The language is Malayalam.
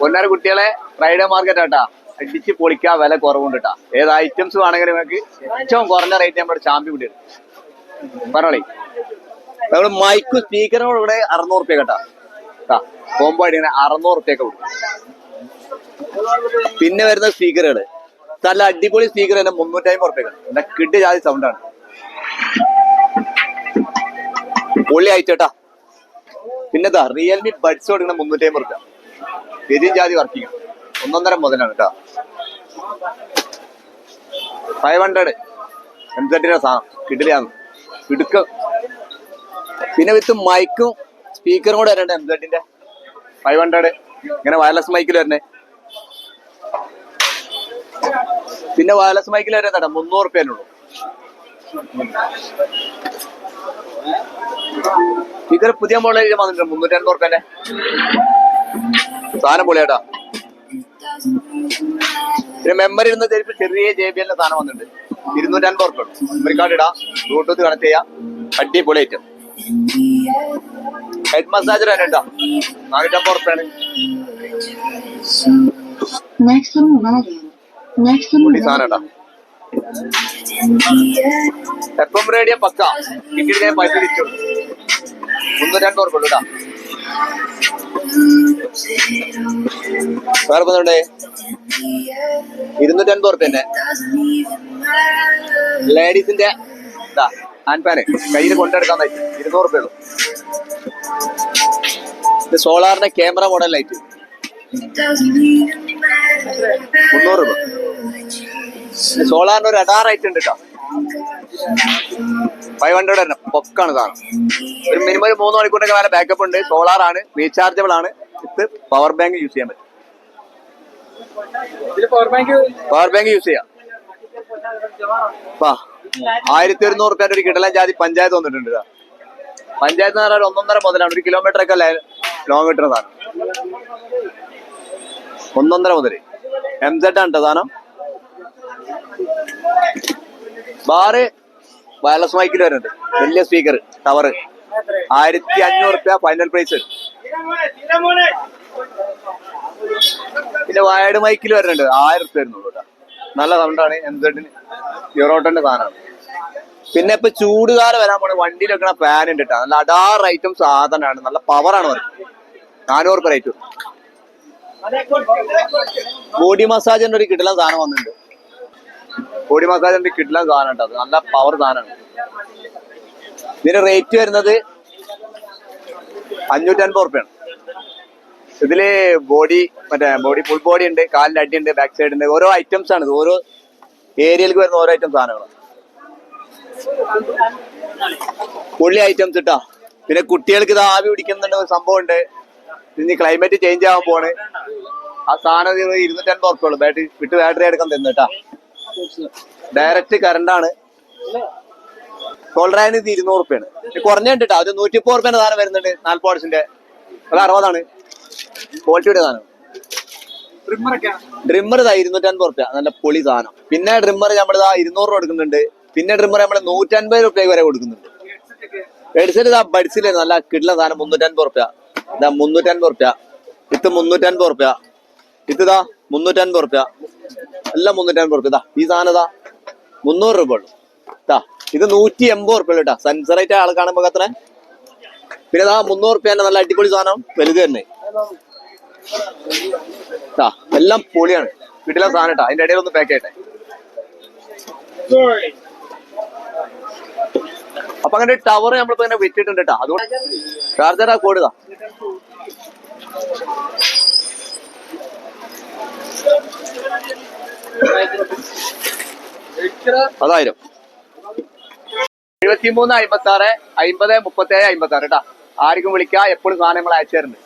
പൊന്നാര കുട്ടികളെ ഫ്രൈഡേ മാർക്കറ്റ് ആട്ടാ, അടിച്ച് പൊളിക്കാ, വില കുറവുണ്ട് കേട്ടാ. ഏത് ഐറ്റംസ് വേണമെങ്കിലും നിങ്ങൾക്ക് ഏറ്റവും കുറഞ്ഞ റേറ്റ് നമ്മുടെ ചാമ്പി കൂടി പറഞ്ഞോളി. നമ്മള് മൈക്കും സ്പീക്കറിനോട് കൂടെ 600 റുപ്യ കേട്ടാ. കോമ്പോ ആയിട്ട് ഇങ്ങനെ 600 റുപ്യൊക്കെ കൊടുക്കും. പിന്നെ വരുന്ന സ്പീക്കറുകള് നല്ല അടിപൊളി സ്പീക്കർ തന്നെ 350 റുപ്യ. നല്ല കിഡ് ജാതി സൗണ്ടാണ്, പൊളി ആയിട്ടാ. പിന്നെ റിയൽമി ബഡ്സ് കൊടുക്കുന്ന 350 റുപ്യ. പെരും ജാതി വർക്കിംഗ്, 1.5 മുതലാണ് കേട്ടോ. 500 MZ സാധനം കിടിലാണ്, ഇടുക്ക. പിന്നെ വിത്ത് മൈക്കും സ്പീക്കറും കൂടെ വരണ്ടേ MZ 500. ഇങ്ങനെ വയർലെസ് മൈക്കിൽ വരണേ. പിന്നെ വയർലെസ് മൈക്കിൽ വരുന്ന 300 റുപ്യനുള്ളൂ. സ്പീക്കർ പുതിയ മോഡൽ വന്നിട്ടുണ്ട് 350 റുപ്യന്റെ സാധനം, പൊളിയാട്ടാ. പിന്നെ മെമ്മറി ഇരുന്ന ചെറിയ JBL സാധനം വന്നിട്ടുണ്ട്, 250 റുപ്യ. മെമ്മറി കാർഡ് ഇടാം, ബ്ലൂടൂത്ത് കണക്ട് ചെയ്യാം, അടിപൊളി ഐറ്റം. ഹെഡ് മസാജർ തന്നെ കേട്ടോ, 450 റുപ്യാണ്. സാധനം FM റേഡിയോ പക്ക കിട്ടിയ പൈസ തിരിച്ചു 350 റുപ്യ കേട്ടോ. വേറെ പറഞ്ഞോണ്ടേ 250 റുപ്യ തന്നെ. ലേഡീസിന്റെ ഹാൻഡ് ഫാന് കയ്യിൽ കൊണ്ടെടുക്കാൻ പറ്റും, 200 റുപ്യ ഉള്ളൂ. സോളാറിന്റെ ക്യാമറ മോഡൽ ലൈറ്റ് 300 രൂപ. സോളാറിന്റെ ഒരു അഡാർ ഐറ്റം ഉണ്ട് കേട്ടോ, 500 തന്നെ. പൊക്കാണ് സാധനം. ഒരു മിനിമം 3 മണിക്കൂറിന്റെ വേറെ ബാക്കപ്പ് ഉണ്ട്. സോളാറാണ്, റീചാർജബിൾ ആണ്. ഇത് പവർ ബാങ്ക് യൂസ് ചെയ്യാൻ പറ്റും. പവർ ബാങ്ക് യൂസ് ചെയ്യാം. 1100 റുപ്യ ഒരു കിടലൻ ജാതി പഞ്ചായത്ത് വന്നിട്ടുണ്ട്. പഞ്ചായത്ത് എന്ന് പറഞ്ഞാൽ 1.5 മുതലാണ്, 1 കിലോമീറ്റർ ഒക്കെ ലോങ് കിട്ടുന്ന സാധനം. 1.5 മുതൽ MZ ആണ് കേട്ടോ സാധനം. ബാറ് വയർലെസ് മൈക്കിൽ വരുന്നുണ്ട്, വലിയ സ്പീക്കർ ടവർ 1500 റുപ്യ ഫൈനൽ പ്രൈസ്. പിന്നെ വയർഡ് മൈക്കിൽ വരുന്നുണ്ട് 1000 റുപ്യ വരുന്നുള്ളൂ കേട്ടോ. നല്ല സൗണ്ടാണ്, MZ യൂറോട്ടന്റെ സാധനമാണ്. പിന്നെ ഇപ്പൊ ചൂടുകാലം വരാൻ പോണ വണ്ടിയിൽ വെക്കണ ഫാൻ ഉണ്ട് കേട്ടോ, നല്ല അഡാർ ഐറ്റം സാധനമാണ്, നല്ല പവറാണ് വർക്ക്. 400 റുപ്യ റേറ്റ്. ബോഡി മസാജിന്റെ ഒരു കിടിലൻ സാധനം വന്നിട്ടുണ്ട്. ബോഡി മസാജിന്റെ കിടിലൻ സാധനം ഉണ്ട്, അത് നല്ല പവർ സാധനമാണ്. ഇതിന്റെ റേറ്റ് വരുന്നത് 550 റുപ്യാണ്. ഇതില് ബോഡി ബോഡി ഫുൾ ബോഡി ഉണ്ട്, കാലിന്റെ അടി ഉണ്ട്, ബാക്ക് സൈഡ് ഉണ്ട്. ഓരോ ഐറ്റംസ് ആണ് ഇത്, ഓരോ ഏരിയയിലേക്ക് വരുന്ന ഓരോ ഐറ്റം സാധനങ്ങളാണ്, പൊള്ളി ഐറ്റംസ് ഇട്ടാ. പിന്നെ കുട്ടികൾക്ക് ഇത് ആവി പിടിക്കുന്നുണ്ട് ഒരു സംഭവം ഉണ്ട്. ഇനി ക്ലൈമറ്റ് ചേഞ്ച് ആവാൻ പോണ്. ആ സാധനം 250 റുപ്യ ഉള്ളു. ബാറ്ററി എടുക്കാൻ തന്നിട്ടാ. ഡയറക്റ്റ് കറണ്ടാണ്. സോൾഡറായതിന് 200 റുപ്യാണ്. കുറഞ്ഞിട്ടാ, അത് 130 റുപ്യന്റെ സാധനം വരുന്നുണ്ട് 40 വാട്ട്സിന്റെ. അത് 60ആണ് ക്വാളിറ്റിയുടെ സാധനം. ഡ്രിമ്മർ 250 റുപ്യ, നല്ല പൊളി സാധനം. പിന്നെ ഡ്രിമ്മർ നമ്മളിതാ 200 രൂപ കൊടുക്കുന്നുണ്ട്. പിന്നെ ഡ്രിമ്മർ നമ്മള് 150 റുപ്യ വരെ കൊടുക്കുന്നുണ്ട്. ഹെഡ്സെറ്റ് ഇതാ ബഡ്സില് നല്ല കിടില സാധനം 350 റുപ്യ. ഇതാ 350 റുപ്യ. ഇത് 350 റുപ്യ. ഇതാ 350 റുപ്യ. എല്ലാം 350 റുപ്യ. ഇതാ ഈ സാധനം ഇതാ 300 രൂപ ഉള്ളു. ഇത് 180 റുപ്യ കേട്ടാ, സെൻസറായിട്ട് ആളെ കാണുമ്പോ അത്ര. പിന്നെ ഇതാ 300 റുപ്യന്റെ നല്ല അടിപൊളി സാധനം വലുത് തന്നെ. എല്ലാം പൊളിയാണ്, കിടിലൻ സാധനം കേട്ടാ. അതിന്റെ ഇടയിൽ ഒന്ന് പാക്ക് ചെയ്യട്ടെ. അപ്പൊ അങ്ങനെ ടവർ നമ്മളിപ്പോ ഇങ്ങനെ വിറ്റിട്ടുണ്ട് കേട്ടോ. അതുകൊണ്ട് ചാർജർ ആ കൊടുക. അതായിരം 73 56 50 37 56 കേട്ടാ. ആർക്കും വിളിക്കാം, എപ്പോഴും സാധനങ്ങൾ അയച്ചു തരുന്നുണ്ട്.